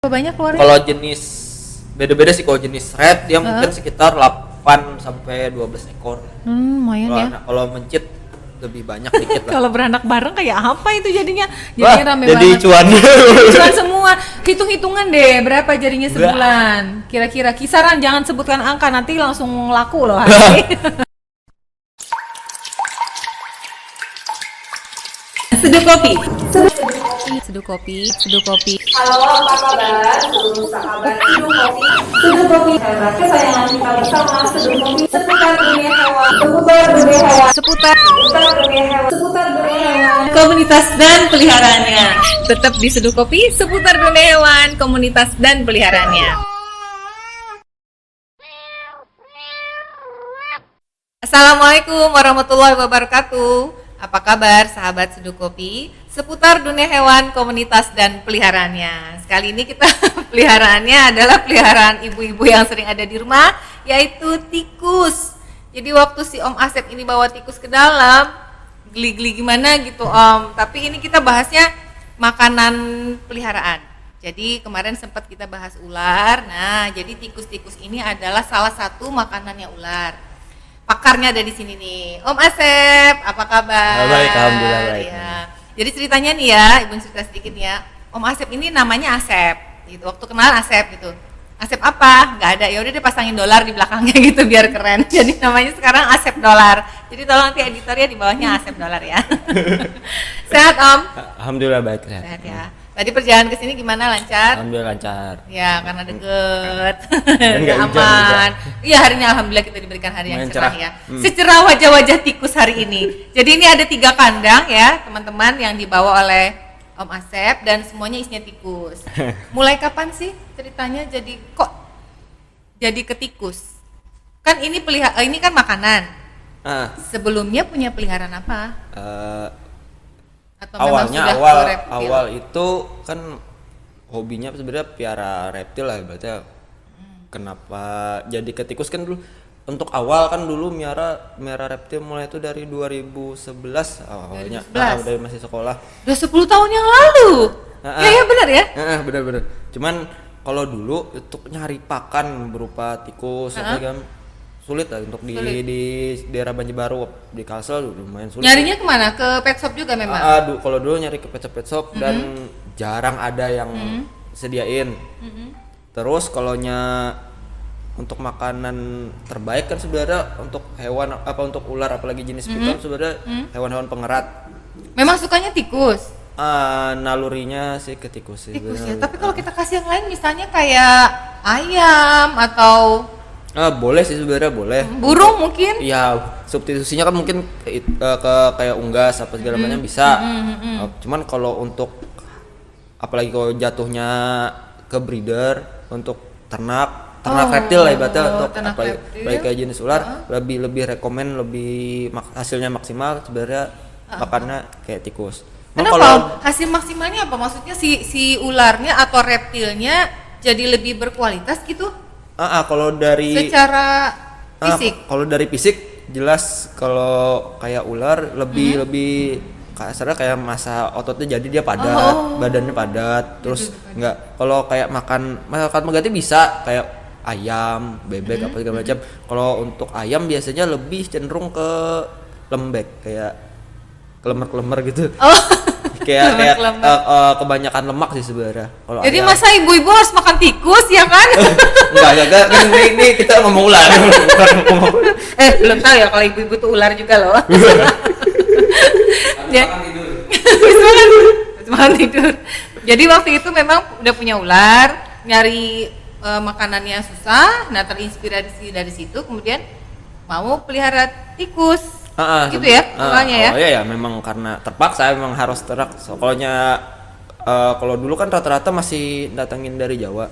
Banyak keluarnya? Kalau jenis beda-beda sih, kalau jenis red dia mungkin sekitar 8 sampai 12 ekor. Lumayan ya. Kalau mencit lebih banyak dikit lah. Kalau beranak bareng kayak apa itu jadinya? Wah, Jadinya rame jadi banget. cuan. Cuan semua. Hitung-hitungan deh berapa jadinya sebulan. Kira-kira kisaran, jangan sebutkan angka nanti langsung laku loh hari. Seduh kopi. Seduh kopi. Seduh kopi. Halo, apa kabar? Seluruh sahabat Seduh Kopi. Seduh Kopi adalah kesayangan kita bersama. Seduh Kopi seputar dunia hewan, seputar dunia hewan, Seputar seputar dunia hewan, seputar dunia hewan. komunitas dan peliharaannya. Tetap di Seduh Kopi seputar dunia hewan, komunitas dan peliharaannya. Assalamualaikum warahmatullahi wabarakatuh. Apa kabar sahabat Seduh Kopi seputar dunia hewan, komunitas dan peliharaannya. Sekali ini kita peliharaannya adalah peliharaan ibu-ibu yang sering ada di rumah, yaitu tikus. Jadi waktu si Om Asep ini bawa tikus ke dalam, geli-geli gimana gitu Om. Tapi ini kita bahasnya makanan peliharaan. Jadi kemarin sempat kita bahas ular. Nah, jadi tikus-tikus ini adalah salah satu makanannya ular. Pakarnya ada di sini nih, Om Asep, apa kabar? Baik, alhamdulillah baik. Ya. Jadi ceritanya nih ya, Ibu cerita sedikit ya. Om Asep ini namanya Asep, gitu. Waktu kenal Asep gitu. Asep apa? Nggak ada. Ya udah dia pasangin dolar di belakangnya gitu biar keren. Jadi namanya sekarang Asep Dolar. Jadi tolong nanti editornya di bawahnya Asep Dolar ya. Sehat Om? Alhamdulillah baik. Sehat ya. Tadi perjalanan ke sini gimana, lancar? Alhamdulillah lancar. Ya, karena deket. Dan nggak hujan aman. Iya, hari ini alhamdulillah kita diberikan hari yang Lumayan cerah cerah. ya. Secerah wajah-wajah tikus hari ini. Jadi ini ada 3 kandang ya, teman-teman, yang dibawa oleh Om Asep dan semuanya isinya tikus. Mulai kapan sih ceritanya jadi kok jadi ke tikus? Kan ini ini kan makanan. Sebelumnya punya peliharaan apa? Atau memang Awalnya sudah awal ke reptil? awal itu kan hobinya sebenarnya piara reptil lah berarti. Kenapa jadi ke tikus kan dulu untuk awal kan dulu miara reptil mulai itu dari 2011 awalnya. 2011? Dari masih sekolah. Udah 10 tahun yang lalu. Ya benar ya. Bener. Cuman kalau dulu untuk nyari pakan berupa tikus apa kan sulit lah untuk di daerah Banjarbaru di Kalsel lumayan sulit. Nyarinya kemana? Ke pet shop juga memang? Kalau dulu nyari ke pet shop dan jarang ada yang sediain. Terus kalaunya untuk makanan terbaik kan sebenarnya untuk hewan untuk ular apalagi jenis piton sebenarnya hewan-hewan pengerat. Memang sukanya tikus? Nalurinya sih ke tikus sih. Tikus ya. Tapi kalau kita kasih yang lain misalnya kayak ayam atau boleh sih sebenarnya boleh. burung mungkin? Ya substitusinya kan mungkin ke kayak unggas apa segala macam bisa. Cuman kalau untuk apalagi kalau jatuhnya ke breeder untuk ternak reptil lah ibaratnya untuk apalagi kayak jenis ular lebih rekomen hasilnya maksimal sebenarnya makannya kayak tikus. Kenapa? Hasil maksimalnya apa? Maksudnya si ularnya atau reptilnya jadi lebih berkualitas gitu? Kalau dari secara fisik? Kalau dari fisik jelas kalau kayak ular lebih kasarnya kayak masa ototnya jadi dia padat, badannya padat, terus enggak kalau kayak makan mengganti bisa kayak ayam, bebek apa segala macam. Kalau untuk ayam biasanya lebih cenderung ke lembek kayak kelemer-kelemer gitu. kayak kebanyakan lemak sih sebenarnya. Jadi ayam. Masa ibu-ibu harus makan tikus ya kan? Enggak kan ini kita ngomong ular. Belum tahu ya kalau ibu-ibu tuh ular juga loh. Makan tidur. Jadi waktu itu memang udah punya ular, nyari makanannya susah, nah terinspirasi dari situ kemudian mau pelihara tikus. Gitu ya awalnya ya? Ya memang karena terpaksa memang harus ternak. Soalnya kalau dulu kan rata-rata masih datangin dari Jawa,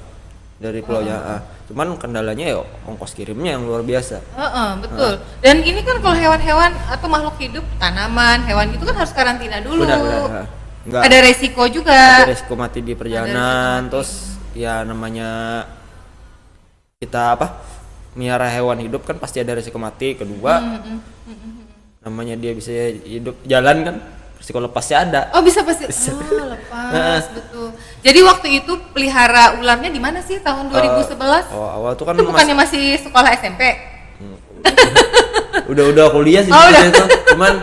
dari Pulau Jawa. Cuman kendalanya ya ongkos kirimnya yang luar biasa. Betul. Dan ini kan kalau hewan-hewan atau makhluk hidup, tanaman, hewan gitu kan harus karantina dulu. Benar. Ada resiko juga. Ada resiko mati di perjalanan. Terus ya namanya kita miara hewan hidup kan pasti ada resiko mati. Kedua namanya dia bisa hidup jalan kan Risiko lepasnya ada. Oh bisa pasti. Oh lepas betul. Jadi waktu itu pelihara ularnya di mana sih tahun 2011? Awal tuh kan Itu bukannya masih sekolah SMP? udah kuliah sih sebenarnya itu. Cuman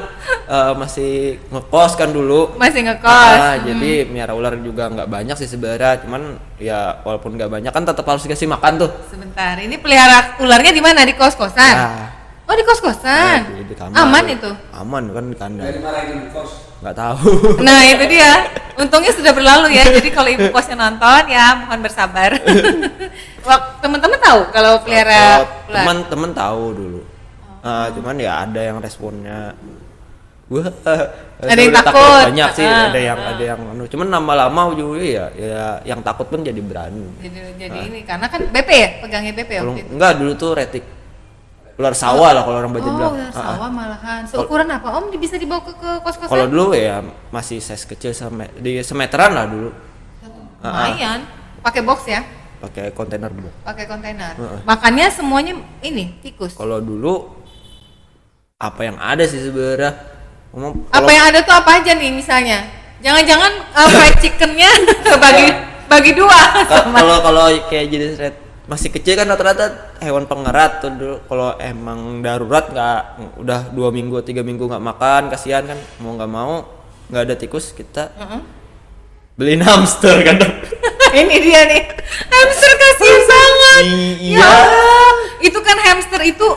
masih ngekos kan dulu. Masih ngekos. Jadi miara ular juga nggak banyak sih sebenarnya. Cuman ya walaupun nggak banyak kan tetap harus dikasih makan tuh. Sebentar, ini pelihara ularnya di mana? Di kos-kosan? Ya. Oh di kos-kosan? Di kamar. Aman itu? Aman kan di kandang. Dari mana di kos? Nggak tahu. Nah itu dia, untungnya sudah berlalu ya. Jadi kalau ibu kosnya nonton ya mohon bersabar. Teman-teman tahu kalau pelihara ular? Teman-teman tahu dulu. Cuman ya ada yang responnya wah ada yang takut. Banyak sih, ada yang cuman lama-lama juga ya yang takut pun jadi berani. Jadi ini karena kan BP ya, pegangnya BP Kalau waktu itu. enggak dulu tuh retik ular sawah lah kalau orang Bajan bilang. Ular sawah malahan. Seukuran apa Om bisa dibawa ke kos-kosan? Kalau dulu ya masih size kecil di semeteran lah dulu. Lumayan. Pakai box ya? Pakai kontainer dulu. Pakai kontainer. Makannya semuanya ini tikus. Kalau dulu apa yang ada sih sebenarnya? Apa yang ada tuh apa aja nih misalnya? Jangan-jangan fried chickennya bagi dua sama. Kalau kayak jenis red masih kecil kan rata-rata hewan pengerat tuh dulu. Kalau emang darurat udah 2 minggu 3 minggu nggak makan, kasihan kan, mau nggak mau nggak ada tikus kita beliin hamster kan. Ini dia nih, hamster kasihan banget. Iya. Ya Allah, itu kan hamster itu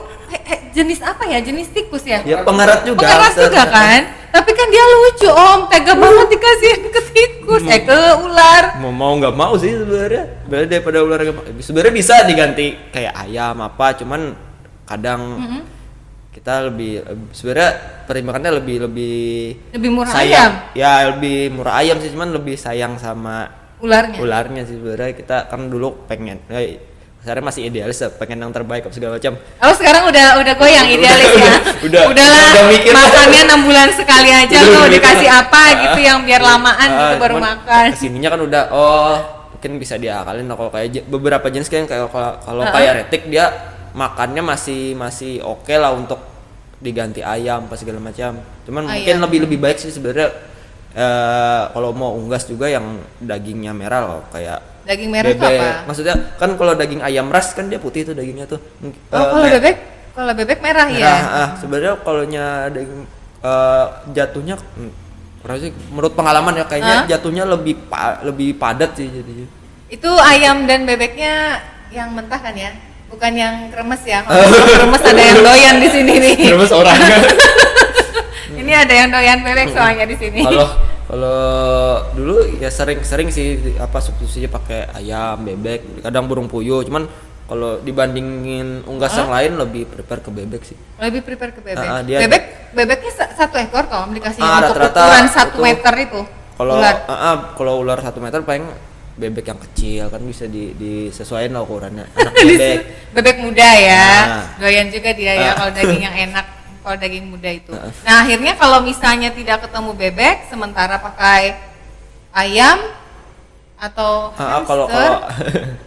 jenis apa ya? Jenis tikus ya? Ya pengerat juga. Pengerat hamster. juga kan? Tapi kan dia lucu Om, tega banget dikasihin ke tikus, ke ular. Mau nggak mau sih sebenarnya. Daripada ular sebenarnya bisa diganti kayak ayam apa, cuman kadang kita lebih sebenarnya pertimbangannya Lebih murah sayang. ayam? Ya lebih murah ayam sih, cuman lebih sayang sama Ularnya sih sebenarnya. Kita kan dulu pengen sekarang masih idealis ya, pengen yang terbaik apa segala macam. Oh sekarang udah goyang idealis ya? Udahlah mikir. makannya 6 bulan sekali aja tuh dikasih apa gitu yang biar lamaan gitu baru makan. Kesininya kan udah mungkin bisa diakalin kalau kayak beberapa jenis kan kayak kalau kayak retik dia makannya masih oke lah untuk diganti ayam apa segala macam. Cuman mungkin lebih baik sih sebenarnya kalau mau unggas juga yang dagingnya merah loh, kayak daging merah itu bebek. apa? Maksudnya kan kalau daging ayam ras kan dia putih tuh dagingnya tuh. Kalau bebek merah ya. Sebenarnya kalaunya daging jatuhnya sih menurut pengalaman ya kayaknya jatuhnya lebih padat sih jadinya. Itu ayam dan bebeknya yang mentah kan ya? Bukan yang kremes ya. Kalau kremes ada yang doyan di sini nih. Terus orangnya. Ini ada yang doyan bebek soalnya di sini. Kalau dulu ya sering sih substitusinya pakai ayam, bebek, kadang burung puyuh. Cuman kalau dibandingin unggas yang lain lebih prepare ke bebek sih. Lebih prepare ke bebek. Bebeknya 1 ekor Tom dikasih untuk ukuran 1 meter itu. Kalau ular 1 meter paling bebek yang kecil kan bisa disesuaikan lah ukurannya. Anak bebek. Bebek muda ya. Doyan juga dia ya kalau daging yang enak. Kalau daging muda itu. Nah akhirnya kalau misalnya tidak ketemu bebek, sementara pakai ayam atau hamster,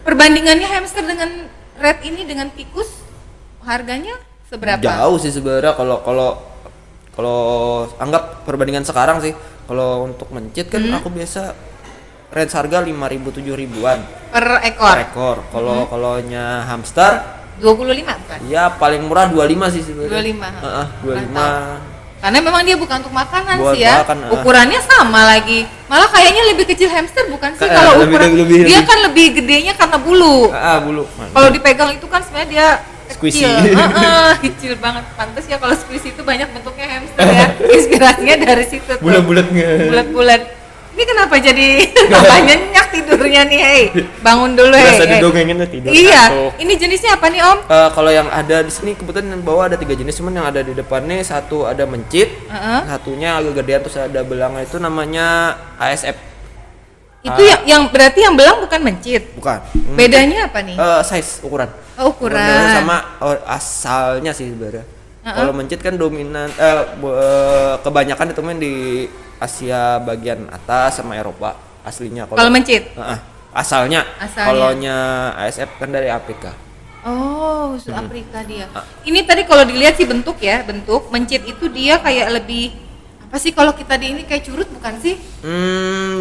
perbandingannya hamster dengan red ini dengan tikus harganya seberapa? Jauh sih sebenarnya kalau anggap perbandingan sekarang sih. Kalau untuk mencit kan aku biasa range harga 5.000 7.000-an per ekor. Kalau nya hamster 25 bukan? Ya paling murah 25 sih sebenarnya. 25. Karena memang dia bukan untuk makanan sih ya. Ukurannya sama lagi. Malah kayaknya lebih kecil hamster bukan sih kalau ukuran dia kan lebih gedenya karena bulu. Bulu. Kalau dipegang itu kan sebenarnya dia squishy. Kecil banget. Pantes ya kalau squishy itu banyak bentuknya hamster ya. Inspirasinya dari situ tuh. Bulat-bulat. Ini kenapa jadi tambah nyenyak tidurnya nih, bangun dulu Biasa didongengin tidur. Iya, ini jenisnya apa nih Om? Kalau yang ada di sini kebetulan bawah ada 3 jenis, cuman yang ada di depannya satu ada mencit, satunya agak gedean terus ada belangnya itu namanya ASF. Itu yang berarti yang belang bukan mencit? Bukan. Bedanya apa nih? Size ukuran. Ukuran. Sama asalnya sih sebenarnya. Kalau mencit kan dominan kebanyakan ditemuin di Asia bagian atas sama Eropa aslinya. Kalau mencit? Asalnya. Kalonya ASF kan dari Afrika. Oh, Afrika dia. Ini tadi kalau dilihat sih bentuk mencit itu dia kayak lebih Apa sih kalau kita di ini kayak curut bukan sih?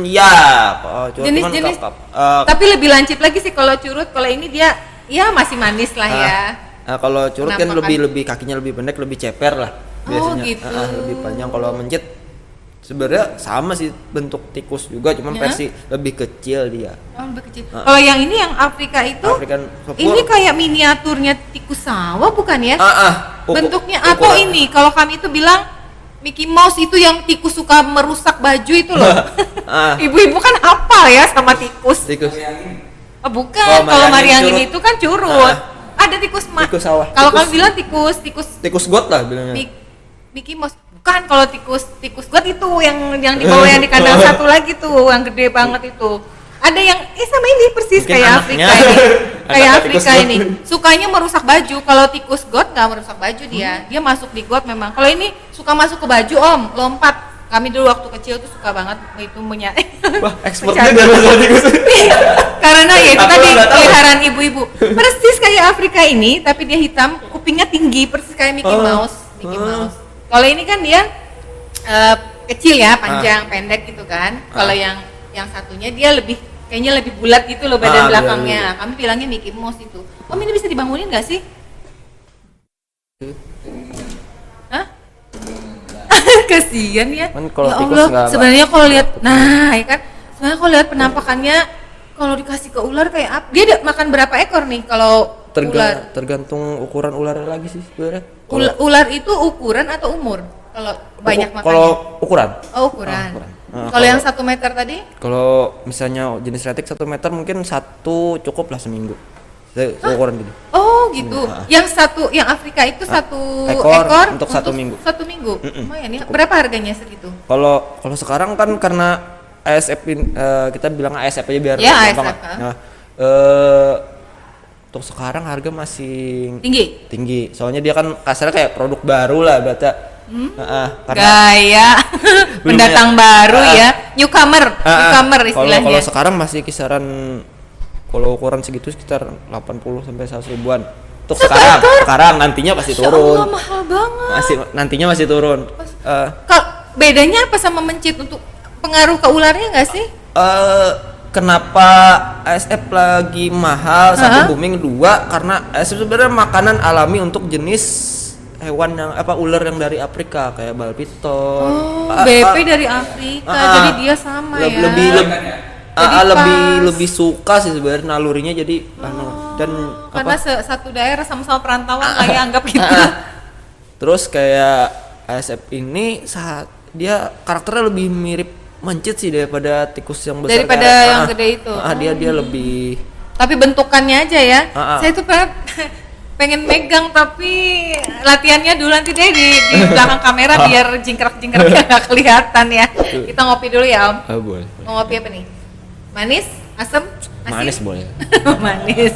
Ya, cuma Jenis-jenis. kakap. Tapi lebih lancip lagi sih kalau curut. Kalau ini dia ya masih manis lah ya. Kalau curut kan Kenapa lebih kakinya lebih pendek, lebih ceper lah biasanya. gitu. Lebih panjang. Kalau mencit sebenarnya sama sih bentuk tikus juga, cuman Ya? versi lebih kecil dia. Oh, lebih kecil. Kalau yang ini yang Afrika itu, African Sword. ini kayak miniaturnya tikus sawah bukan ya? Bentuknya atau ukuran. ini kalau kami itu bilang Mickey Mouse itu yang tikus suka merusak baju itu loh. Ibu-ibu kan hafal ya sama tikus. Tikus. Oh, bukan. Oh, Kalau Mariangin Mariangin itu kan curut. Ada tikus Tikus sawah. Kalau Tikus- kami bilang tikus Tikus got lah bilangnya. Mickey Mouse. Bukan, kalau tikus got itu yang di bawah yang di kandang satu lagi tuh, yang gede banget itu. Ada yang sama ini persis Mungkin kayak anaknya. Afrika ini. Kayak Anak tikus Afrika got. ini. Sukanya merusak baju. Kalau tikus got nggak merusak baju dia. Dia masuk di got memang. Kalau ini suka masuk ke baju, Om, lompat. Kami dulu waktu kecil tuh suka banget itu Wah, ekspornya dari masalah tikus. Karena ya itu Aku tadi nggak tahu. peliharaan ibu-ibu. Persis kayak Afrika ini, tapi dia hitam, kupingnya tinggi, persis kayak Mickey Mouse. Mickey Mouse. Kalau ini kan dia kecil ya, panjang, pendek gitu kan. Kalau yang satunya dia kayaknya lebih bulat gitu loh badan belakangnya. Kami bilangnya Mickey Mouse itu. Om, ini bisa dibangunin nggak sih? Hah? Kasian ya. Kan kalau Ya tikus Allah, nggak- sebenarnya kalau lihat, nah ya kan, sebenarnya kalau lihat penampakannya, kalau dikasih ke ular kayak apa? Dia makan berapa ekor nih kalau ular? Tergantung ukuran ularnya lagi sih sebenarnya. Ular itu ukuran atau umur? Kalau banyak makannya? Kalau ukuran. Oh, ukuran. ukuran. Kalau yang 1 meter tadi? Kalau misalnya jenis retik 1 meter mungkin satu cukup lah seminggu. Ukuran gini. Oh gitu. Yang Afrika itu satu ekor ekor untuk 1 minggu. 1 minggu. Lumayan ya. Berapa harganya segitu? Kalau sekarang kan karena ASF kita bilang ASF aja biar Ya, gampang. ASF, Nah, untuk sekarang harga masih Tinggi. tinggi. Soalnya dia kan kasarnya kayak produk baru lah berarti. Karena Gaya Belum pendatang ya. baru ya. Newcomer istilahnya. Kalau sekarang masih kisaran kalau ukuran segitu sekitar 80 sampai 100 ribuan. Untuk sekarang nantinya pasti Masya turun. Allah, mahal banget. Nantinya masih turun. Kalau bedanya apa sama mencit untuk pengaruh ke ularnya nggak sih? Kenapa ASF lagi mahal satu booming, dua karena ASF sebenarnya makanan alami untuk jenis hewan yang ular yang dari Afrika kayak bal piton. BP dari Afrika, jadi dia sama ya. Lebih suka sih sebenarnya nalurinya jadi dan Karena satu daerah sama-sama perantauan lah ya, anggap gitu. Terus kayak ASF ini dia karakternya lebih mirip mencit sih daripada tikus yang besar Daripada kayak- yang gede itu. Dia lebih Tapi bentukannya aja ya. Saya tuh pengen megang, tapi latihannya dulu nanti deh di belakang kamera biar jingkrak-jingkraknya nggak kelihatan ya. Kita ngopi dulu ya, Om. boleh. Mau ngopi apa nih? Manis? Asam? Asin? Manis boleh. Manis.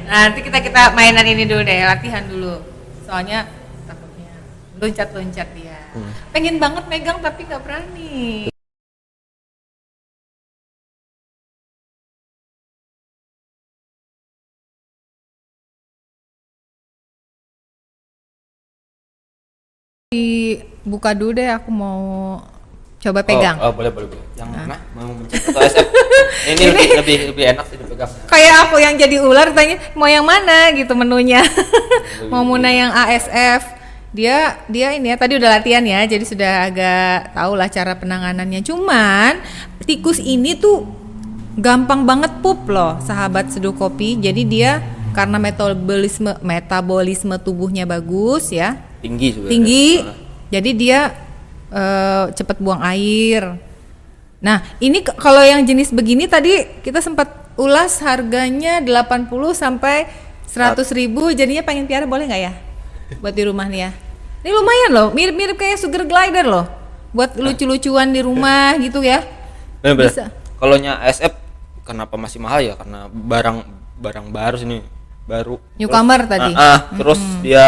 Nanti kita mainan ini dulu deh, latihan dulu. Soalnya takutnya loncat-loncat dia. Pengen banget megang tapi nggak berani. Dibuka dulu deh, aku mau coba pegang. Boleh. Yang mana? Mau mencet atau ASF? Ini lebih enak sih dipegang. Kayak aku yang jadi ular tanya mau yang mana gitu menunya. Mau Muna yang ASF. Dia ini ya tadi udah latihan ya, jadi sudah agak tahu lah cara penanganannya. Cuman tikus ini tuh gampang banget pup loh, sahabat seduh kopi. Jadi dia karena metabolisme tubuhnya bagus ya. Tinggi. Jadi dia cepat buang air. Nah, ini kalau yang jenis begini tadi kita sempat ulas harganya 80 sampai 100 ribu, jadinya pengen piara boleh nggak ya? Buat di rumah nih ya. Ini lumayan loh, mirip-mirip kayak sugar glider loh. Buat lucu-lucuan di rumah gitu ya. Bener. Bisa. Kalau ASF kenapa masih mahal ya? Karena barang baru sini, baru. Newcomer tadi. Terus dia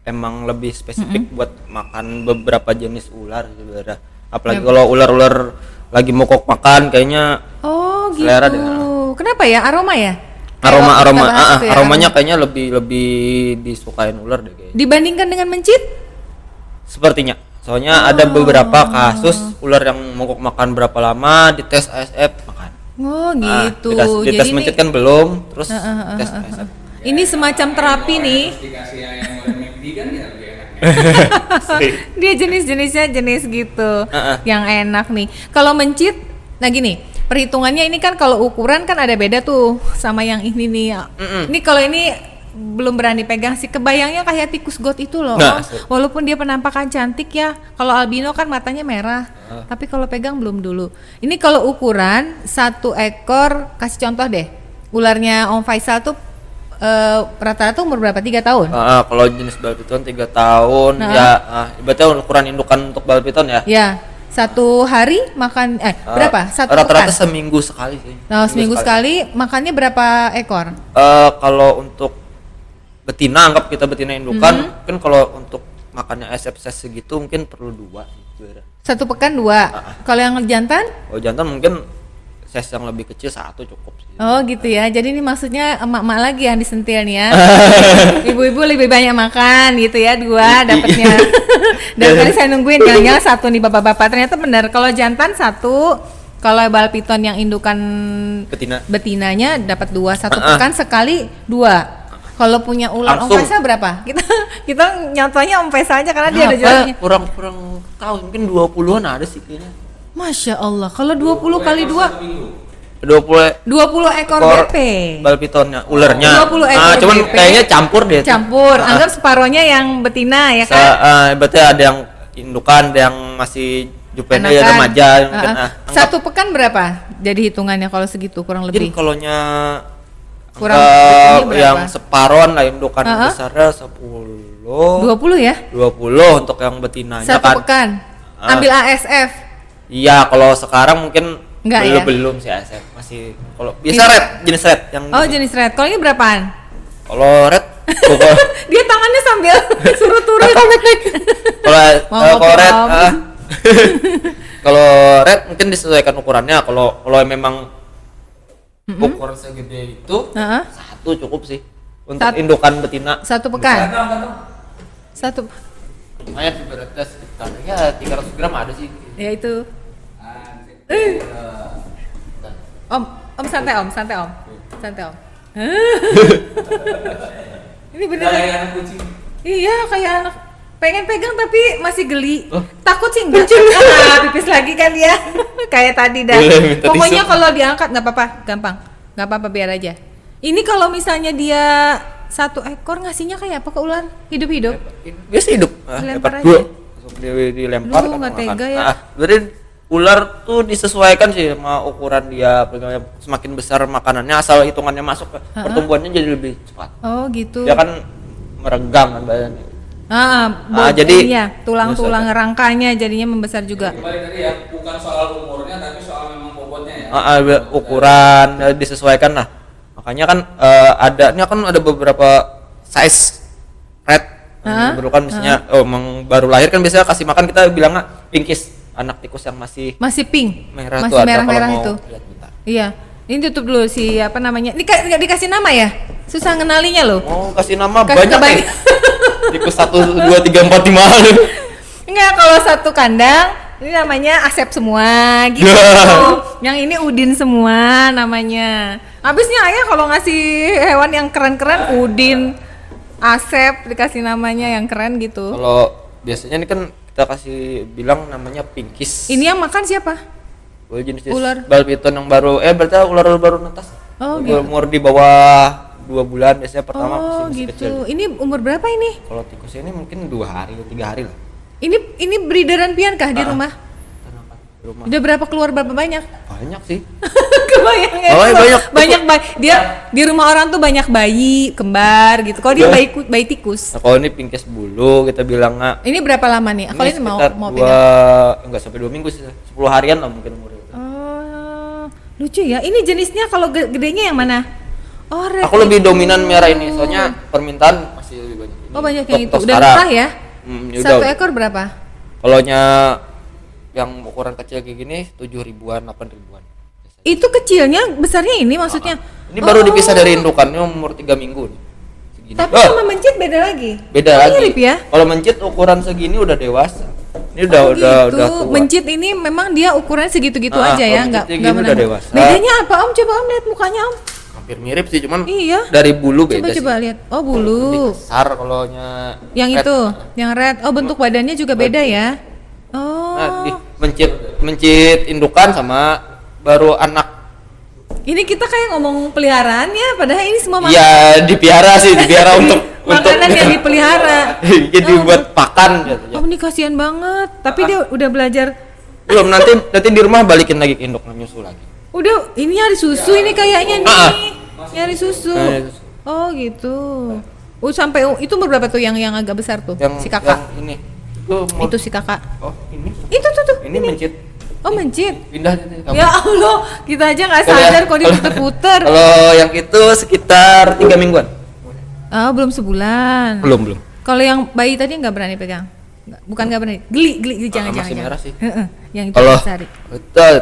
emang lebih spesifik buat makan beberapa jenis ular sebenarnya. Apalagi kalau ular-ular lagi mogok makan kayaknya Oh gitu. selera deh. Kenapa ya? Aroma ya? Aromanya kayaknya lebih disukain ular deh kayaknya. Dibandingkan dengan mencit? Sepertinya. Soalnya ada beberapa kasus ular yang mogok makan berapa lama, dites ASF makan. Oh Nah, gitu. dites Jadi mencit ini kan belum, terus tes ASF. ini semacam terapi nih. dikasih yang oleh McD kan ya lebih enak ya. Dia jenis-jenisnya jenis gitu Heeh. yang enak nih. Kalau mencit, nah gini, perhitungannya ini kan kalau ukuran kan ada beda tuh sama yang ini nih. Ini kalau ini belum berani pegang sih, kebayangnya kayak tikus got itu loh. Nah, Walaupun dia penampakan cantik ya, kalau albino kan matanya merah. Tapi kalau pegang belum dulu. Ini kalau ukuran 1 ekor, kasih contoh deh. Ularnya Om Faisal tuh rata-rata umur berapa? 3 tahun? Kalau jenis bal piton 3 tahun ya, ibaratnya ukuran indukan untuk bal piton ya. Ya, 1 hari makan berapa? 1 Rata-rata pekan? seminggu sekali sih. Nah, seminggu sekali makannya berapa ekor? Kalau untuk betina, anggap kita betina indukan, mungkin kalau untuk makannya ASF segitu mungkin perlu 2 gitu ya. 1 pekan 2. Kalau yang jantan? Kalau jantan mungkin size yang lebih kecil 1 cukup sih. Oh gitu ya. Jadi ini maksudnya emak-emak lagi yang disentil nih ya. Ibu-ibu lebih banyak makan gitu ya, 2 dapatnya. Daripada saya nungguin jangan-jangan 1 nih bapak-bapak. Ternyata benar. Kalau jantan 1, kalau bal piton yang indukan betinanya dapat 2. 1 pekan sekali 2. Kalau punya ular Om Langsung. Faisal berapa? Kita nyontohnya Om Faisal aja karena dia ada jualnya. kurang tahu, mungkin 20-an ada sih kayaknya. Masya Allah, kalau 20 kali 2 20 20 ekor BP. bal pitonnya, ulernya. 20 ekor Cuman BP. kayaknya campur deh. Campur, anggap separohnya yang betina ya kan? Berarti ada yang indukan, ada yang masih juvenil, ya, Anakan. remaja mungkin. Anggap 1 pekan berapa? Jadi hitungannya kalau segitu kurang mungkin lebih. kalaunya Kurang betulnya berapa? yang separon lah, indukan besarnya 10 20 ya? 20 untuk yang betinanya 1 kan. pekan. Ambil ASF. Iya, kalau sekarang mungkin Enggak ya? belum sih ASF, masih kalau biasa red, jenis red yang Oh, jenis red. Kalau ini berapaan? kalau red pokok Dia tangannya sambil suruh turun. kalau red Om. kalau red mungkin disesuaikan ukurannya. Kalau memang ukuran segede itu Heeh. 1 cukup sih untuk Sat- indukan betina. 1 pekan. 1. Lumayan sih beratnya sekitar ya 300 gram ada sih. Ya itu. Om santai Om. Santai Om. Ini beneran. Kayak anak kucing. Iya, kayak anak pengen pegang tapi masih geli. Oh. Takut sih enggak. Pipis lagi kan dia. Kayak tadi dah. Boleh minta Pokoknya tisu. kalau diangkat nggak apa-apa, gampang. Nggak apa-apa biar aja. Ini kalau misalnya dia 1 ekor ngasihnya kayak apa ke ular? Hidup-hidup. Biasa hidup. Dilempar Dapat aja. 2 langsung dilempar Duh, kan nggak makan. tega ya. Berarti ular tuh disesuaikan sih sama ukuran dia. Semakin besar makanannya, asal hitungannya masuk ke pertumbuhannya jadi lebih cepat. Oh, gitu. Dia kan meregang kan badannya. Jadi jadi ya, tulang-tulang rangkanya jadinya membesar juga. Kembali tadi ya, bukan soal umurnya tapi soal memang bobotnya ya. Ukuran disesuaikan lah. Makanya kan ini kan ada beberapa size red. Dulu kan misalnya emang baru lahir kan biasanya kasih makan kita bilangnya pinkis, anak tikus yang masih Pink. merah Masih tuh ada merah-merah kalau mau itu. lihat kita. Iya. Ini tutup dulu si apa namanya? Ini nggak dikasih nama ya? Susah ngenalinya loh. Mau kasih nama Kasih banyak kebanyak. nih. Tikus 1 2 3 4 5. Enggak, kalau 1 kandang ini namanya Asep semua gitu. Yang ini Udin semua namanya. Habisnya ayah kalau ngasih hewan yang keren-keren Udin, Asep dikasih namanya yang keren gitu. Kalau biasanya ini kan kita kasih bilang namanya pinkis. Ini yang makan siapa? Jenis ular. bal piton yang baru berarti ular baru netas. Oh, gitu. Umur di bawah 2 bulan biasanya pertama Oh masih gitu. kecil. Ini umur berapa ini? Kalau tikus ini mungkin 2 hari 3 hari lah. Ini breederan pian kah di rumah? Di rumah. Udah berapa keluar berapa banyak? Banyak sih. Kebayang ya? Oh, banyak bayi. Dia di rumah orang tuh banyak bayi kembar gitu. Kalau dia bayi tikus. Nah, kalau ini pinkis bulu kita bilangnya. Ini berapa lama nih? Kalau ini sekitar mau 2 pegang. enggak sampai 2 minggu sih. 10 harian lah mungkin umurnya. Oh, lucu ya. Ini jenisnya kalau gedenya yang mana? Oh, red. Aku lebih dominan merah ini soalnya permintaan masih lebih banyak. Ini Oh, banyak yang itu. tok Udah sekarang. mentah ya? Ya 1 udah. ekor berapa? Kalaunya yang ukuran kecil kayak gini 7 ribuan, 8 ribuan. Itu kecilnya, besarnya ini maksudnya. Ini baru dipisah dari indukannya umur 3 minggu nih. Segini. Tapi sama mencit beda lagi. Beda Oh, lagi. mirip ya? Kalau mencit ukuran segini udah dewasa. Ini udah Oh, udah gitu. tua. Mencit ini memang dia ukurannya segitu-gitu Ah, aja ya, kalau nggak mencitnya gini udah menambah. dewasa. Bedanya apa Om? Coba Om lihat mukanya Om. Hampir mirip sih, cuman Iya. dari bulu beda Coba sih. lihat. Oh bulu. Lebih besar kalau Yang red. itu, yang red. Oh bentuk badannya juga beda ya. Nah, Oh. mencit indukan sama baru anak. Ini kita kayak ngomong peliharaannya, padahal ini semua Iya, dipiara sih, dipiara untuk makanan yang dipelihara. jadi Oh. buat pakan gitu. Oh ini kasihan banget. Tapi dia udah belajar. Belum, nanti di rumah balikin lagi ke induk nyusu lagi. Udah, ini nyari susu ini kayaknya nih. Nyari susu. Nyari susu. Oh gitu. Oh sampai itu berapa tuh yang agak besar tuh? Si kakak. Yang ini. Itu si kakak. Oh, ini. Itu tuh. Ini mencit. Oh mencit. Pindah ini kamu. Ya Allah, kita aja nggak Kalau sadar yang- kok diputer-puter. Kalau yang itu sekitar 3 mingguan. Oh belum sebulan. Belum. Kalau yang bayi tadi nggak berani pegang. Bukan nggak berani. Geli jangan. Masih merah sih. Heeh, yang itu Kalau cari. betul.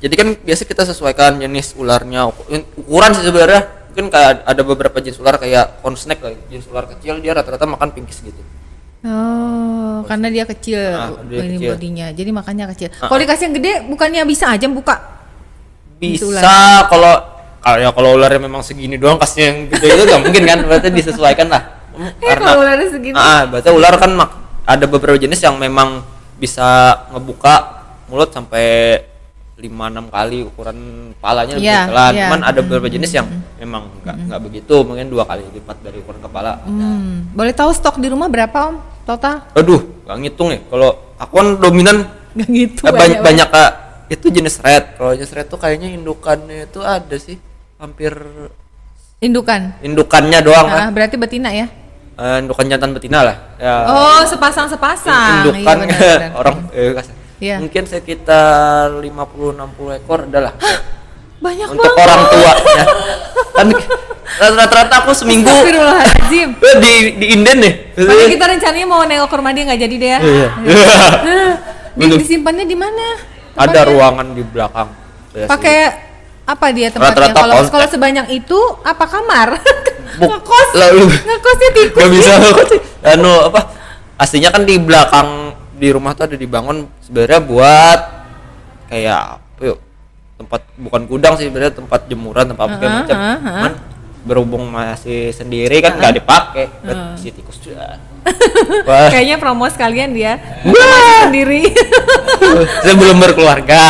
Jadi kan biasa kita sesuaikan jenis ularnya, ukuran sih sebenarnya. Mungkin kayak ada beberapa jenis ular kayak corn snake lah, jenis ular kecil dia rata-rata makan pinkis gitu. Oh, karena dia kecil dia ini kecil. bodinya, jadi makanya kecil. Kalau dikasih yang gede, bukannya bisa aja buka? Itu Bisa ular. kalau ularnya memang segini doang kasih yang gede itu nggak mungkin kan, berarti disesuaikan lah. Kalau ularnya segini. Berarti ular kan ada beberapa jenis yang memang bisa ngebuka mulut sampai 5-6 kali ukuran palanya lebih Iya, jalan. iya. Cuman ada beberapa jenis yang memang nggak begitu, mungkin 2 kali lipat dari ukuran kepala. Boleh tahu stok di rumah berapa Om? Total? Aduh, nggak ngitung nih. Kalau aku kan dominan Gak gitu. banyak Kak. Itu jenis red. Kalau jenis red tuh kayaknya indukannya itu ada sih hampir Indukan. indukannya doang kan. Berarti betina ya? Indukan jantan betina lah. Ya. Oh, sepasang-sepasang. Indukan Iya, benar-benar. orang kasar. Iya. Mungkin sekitar 50-60 ekor adalah Banyak untuk banget. orang tua ya. Kan rata-rata aku seminggu Astagfirullahaladzim. di inden nih. Makanya kita rencananya mau nengok ke rumah dia nggak jadi deh ya. Iya. Disimpannya di mana? Ada Tempatnya? ruangan di belakang. Saya sih. Pakai apa dia tempatnya? Rata-rata Kalau kontak. kalau sebanyak itu apa kamar? Buk- Ngekos. lalu Ngekosnya tikus. nggak bisa apa aslinya kan di belakang di rumah tuh ada dibangun sebenarnya buat kayak apa yuk, tempat bukan gudang sih sebenarnya, tempat jemuran, tempat apa segala macam. Cuman berhubung masih sendiri kan nggak dipakai buat si tikus juga. Wah, Kayaknya promo sekalian dia. Masih sendiri. saya belum berkeluarga.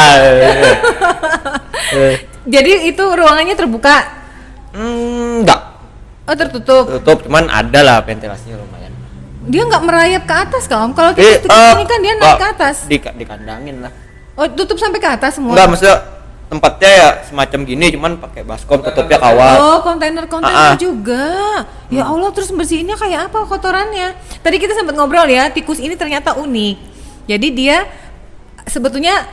Jadi itu ruangannya terbuka. Enggak Oh tertutup. tutup, cuman ada lah ventilasinya lumayan. Dia nggak merayap ke atas kan Om? Kalau tikus ini kan dia naik ke atas. Dikandangin lah. Oh tutup sampai ke atas semua. Enggak, maksudnya tempatnya ya semacam gini, cuman pakai baskom, tutupnya kawat. Oh, kontainer juga. Ya Allah, terus bersihinnya kayak apa kotorannya? Tadi kita sempat ngobrol ya, tikus ini ternyata unik. Jadi dia sebetulnya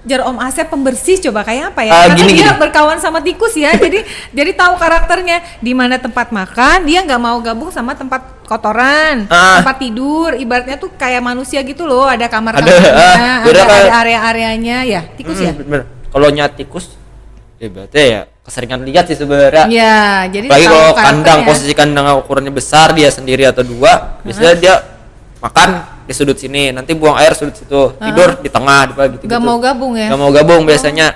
jar Om Asep pembersih, coba kayak apa ya? Karena dia berkawan sama tikus ya. jadi tahu karakternya. Di mana tempat makan, dia nggak mau gabung sama tempat kotoran, tempat tidur. Ibaratnya tuh kayak manusia gitu loh, ada kamar-kamarnya, ada area-areanya ya. Tikus ya? Bener. Kalau tikus ya berarti ya keseringan lihat sih sebenarnya. Ya, jadi lagi tahu kalau karakternya. kandang posisi kandang ukurannya besar, dia sendiri atau dua, biasanya dia makan di sudut sini, nanti buang air sudut situ, tidur di tengah, gitu. Gak mau gabung ya? Gak mau gabung biasanya.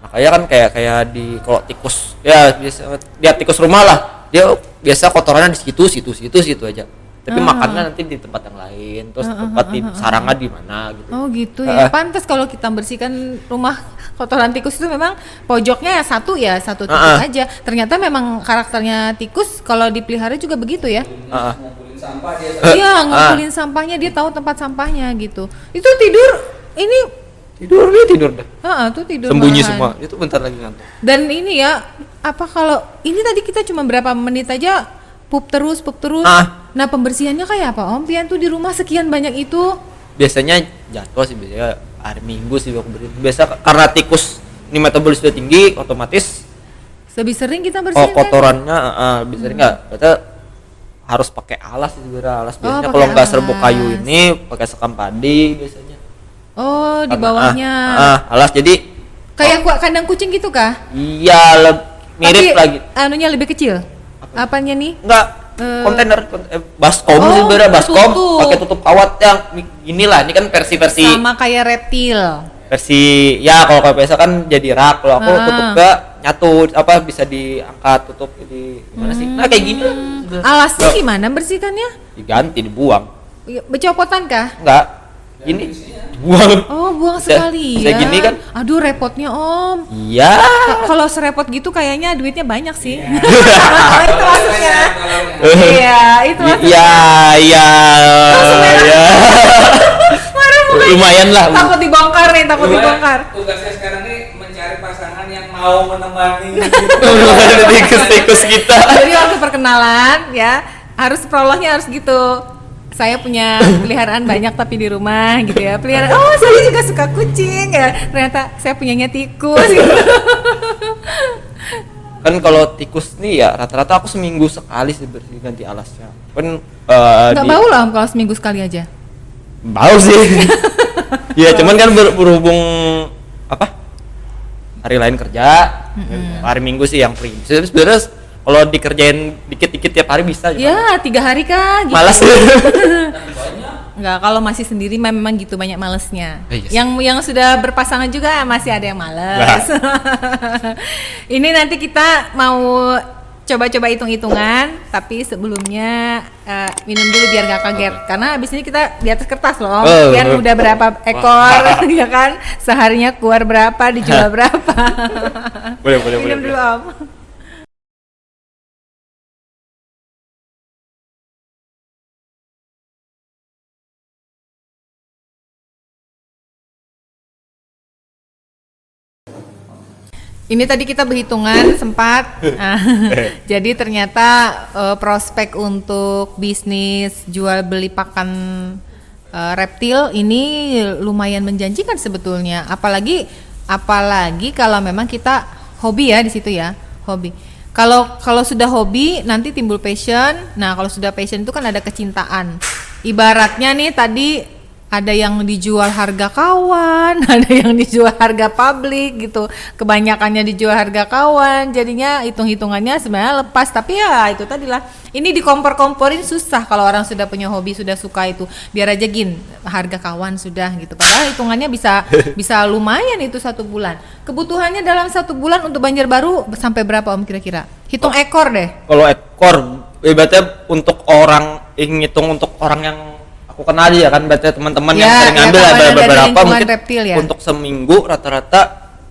Makanya kan kayak di kalau tikus ya biasa dia tikus rumah lah, dia biasa kotorannya di situ aja. Tapi makannya nanti di tempat yang lain, terus tempat di sarangnya di mana gitu. Oh gitu ya. Pantas kalau kita bersihkan rumah kotoran tikus itu memang pojoknya satu tikus aja. Ternyata memang karakternya tikus kalau dipelihara juga begitu ya. Ngumpulin sampah dia. Iya, ngumpulin sampahnya, dia tahu tempat sampahnya gitu. Itu tidur ini tidur deh. tuh tidur Sembunyi malahan. semua. Itu bentar lagi ngantuk. Dan ini ya, apa kalau ini tadi kita cuma berapa menit aja pup terus. Nah, pembersihannya kayak apa Om Pian tuh di rumah sekian banyak itu? Biasanya jatuh sih, biasanya hari Minggu sih aku bersihin. Biasa karena tikus ini metabolisme tinggi, otomatis Lebih sering kita bersihin kan? kotorannya bisa nggak? Berarti harus pakai alas sih sebenarnya. Alas biasanya pakai kalau nggak serbuk alas. kayu ini pakai sekam padi biasanya. Oh, di bawahnya. Alas jadi Kayak kandang kucing gitu kah? iya mirip Tapi, lagi. anunya lebih kecil. Apanya nih? Enggak, baskom Oh, sih sebenarnya, baskom tertutup. pakai tutup kawat yang inilah, ini kan versi-versi Sama kayak reptil. versi ya, kalau biasa kan jadi rak, kalau aku Ah. tutup ke nyatu apa bisa diangkat tutup jadi gimana sih, nah kayak gini lah. Alasnya gimana bersihkannya? Diganti, dibuang, Becopotan kah? enggak gini buang. Oh, buang Bisa- sekali bisa ya. gini kan? Aduh, repotnya Om. Iya. Kalau serepot gitu kayaknya duitnya banyak sih. Iya. Oh, itu maksudnya. Iya, itu maksudnya. Iya ya lumayan lah. Takut dibongkar nih, takut Gua dibongkar. tugasnya sekarang nih mencari pasangan yang mau menemani. Ada tikus-tikus kita. Jadi waktu perkenalan ya, harus prolognya harus gitu. Saya punya peliharaan banyak tapi di rumah gitu ya. Peliharaan, oh saya juga suka kucing ya. Ternyata saya punyanya tikus gitu. Kan kalau tikus nih ya rata-rata aku seminggu sekali sih bersih ganti alasnya. Kan Nggak bau lah Om kalau seminggu sekali aja. bau sih. Ya cuman kan berhubung apa? Hari lain kerja, hari Minggu sih yang free. Sebenarnya kalau dikerjain dikit-dikit tiap hari bisa. Ya 3 hari kah gitu. Malas. Enggak, kalau masih sendiri memang gitu banyak malesnya. Yes. Yang sudah berpasangan juga masih ada yang males. Ini nanti kita mau coba-coba hitung-hitungan, tapi sebelumnya minum dulu biar nggak kaget. Karena abis ini kita di atas kertas loh, biar udah berapa ekor, ya kan? Seharinya keluar berapa, dijual berapa. boleh. Minum dulu Om. Ini tadi kita berhitungan sempat, jadi ternyata prospek untuk bisnis jual beli pakan reptil ini lumayan menjanjikan sebetulnya. Apalagi kalau memang kita hobi ya di situ ya, hobi. Kalau sudah hobi nanti timbul passion. Nah kalau sudah passion itu kan ada kecintaan. Ibaratnya nih tadi ada yang dijual harga kawan, ada yang dijual harga publik gitu. Kebanyakannya dijual harga kawan, jadinya hitung-hitungannya sebenarnya lepas. Tapi ya itu tadilah, ini dikompor-komporin susah kalau orang sudah punya hobi, sudah suka itu. Biar aja harga kawan sudah gitu. Padahal hitungannya bisa lumayan itu 1 bulan. Kebutuhannya dalam 1 bulan untuk Banjarbaru sampai berapa Om kira-kira? Hitung ekor deh. Kalau ekor, ibaratnya untuk orang ngitung untuk orang yang aku kenal aja ya kan, berarti teman-teman yang sering ngambil kawan ada dari beberapa lingkungan mungkin reptil ya. untuk seminggu rata-rata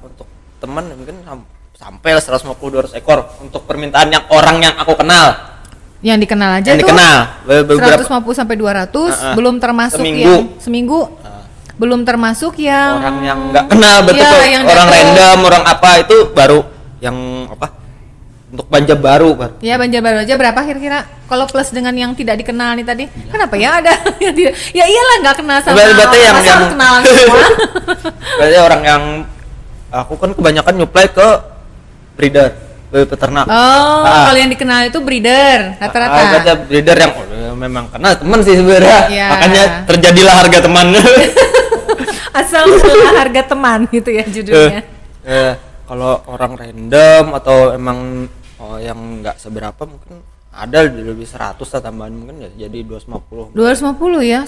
untuk teman mungkin sampai 150-200 ekor untuk permintaan yang orang yang aku kenal. Yang dikenal aja Yang tuh dikenal. Beberapa 150 sampai 200, belum termasuk Seminggu. seminggu. Belum termasuk yang orang yang nggak kenal betul Iya, tuh, yang orang datang. random, orang apa itu baru yang apa? Untuk Banjarbaru baru. Ya Banjarbaru aja berapa kira-kira? Kalau plus dengan yang tidak dikenal nih tadi, kenapa ya ada yang tidak? Ya iyalah nggak kenal sama. Berarti yang masa harus kenalan semua. Berarti orang yang aku kan kebanyakan nyuplai ke breeder, ke peternak. Oh, kalau yang dikenal itu breeder rata-rata. Berarti breeder yang memang kenal teman sih sebenarnya. Ya. Makanya terjadilah harga teman. Asal usul harga teman gitu ya judulnya. Kalau orang random atau emang yang nggak seberapa mungkin ada lebih 100 lah tambahan, mungkin ya jadi 250 250 ya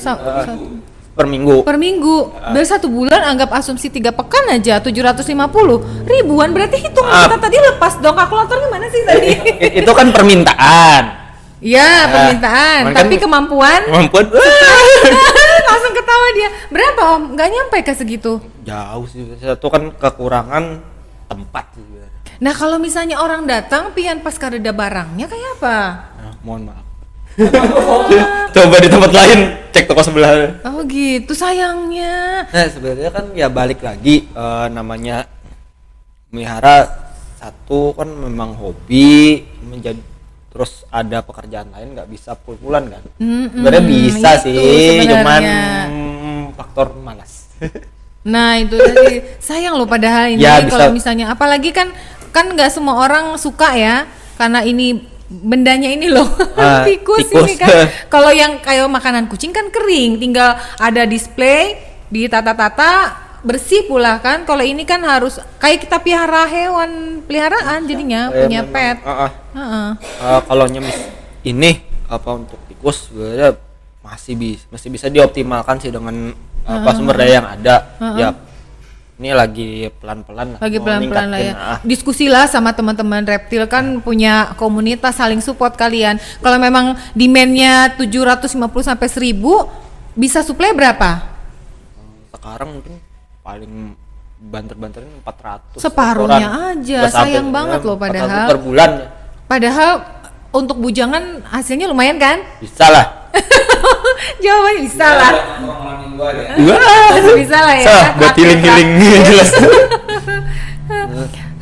per minggu. per minggu. Dari 1 bulan anggap asumsi 3 pekan aja 750 ribuan, berarti hitungan kita tadi lepas dong. Kalkulator gimana sih tadi? Itu kan permintaan. Ya permintaan, kan tapi kemampuan langsung ketawa dia. Berapa Om? Nggak nyampe ke segitu. jauh sih, itu kan kekurangan tempat sih. Nah kalau misalnya orang datang pian pas kareda barangnya kayak apa? Nah, mohon maaf. Coba di tempat lain, cek toko sebelah. Oh gitu sayangnya. Nah sebenarnya kan ya balik lagi, namanya melihara satu kan memang hobi, menjadi terus ada pekerjaan lain nggak bisa full-fulan kan. Sebenarnya bisa itu sih, cuman sebenarnya. faktor malas. Nah itu tadi sayang loh padahal ini Ya, kalau bisa. misalnya apalagi kan nggak semua orang suka ya karena ini bendanya ini loh tikus ini kan. Kalau yang kayak makanan kucing kan kering, tinggal ada display ditata-tata bersih pula kan. Kalau ini kan harus kayak kita pelihara hewan peliharaan jadinya punya pet. Kalau nyemis ini untuk tikus sebenarnya masih bisa dioptimalkan sih dengan sumber daya yang ada. Ya ini lagi pelan-pelan lah. Lagi mau pelan-pelan lah ya. ningkatin, Diskusilah sama teman-teman reptil kan punya komunitas saling support kalian. Kalau memang demand-nya 750 sampai 1000, bisa supply berapa? sekarang mungkin paling banter-banterin 400 Separuhnya ekoran. aja, Nggak sampai, sayang banget loh 400 padahal. per bulan ya. Padahal untuk bujangan hasilnya lumayan kan? Bisa lah. Jawabannya bisa lah. Orang minggu aja. Bisa lah ya. Buat healing jelas.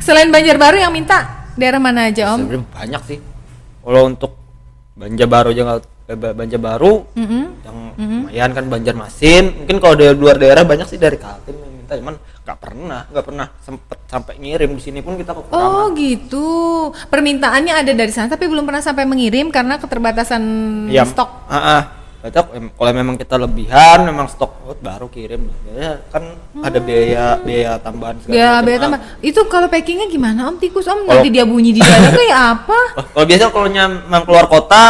Selain Banjarbaru yang minta daerah mana aja Om? Sebenarnya banyak sih. Kalau untuk Banjarbaru Banjarbaru yang lumayan kan Banjarmasin. Mungkin kalau dari luar daerah banyak sih dari Kaltim yang minta, cuman nggak pernah sempet sampai ngirim. Di sini pun kita kekurangan. Oh gitu. Permintaannya ada dari sana tapi belum pernah sampai mengirim karena keterbatasan Iya, stok. Berarti kalau memang kita lebihan, memang stok baru kirim. Biasanya kan ada biaya tambahan segala Ya, macam. biaya tambah. Itu kalau packingnya gimana Om Tikus Om? Kalau- Nanti dia bunyi di dada kayak apa? Kalau biasa kalau memang keluar kota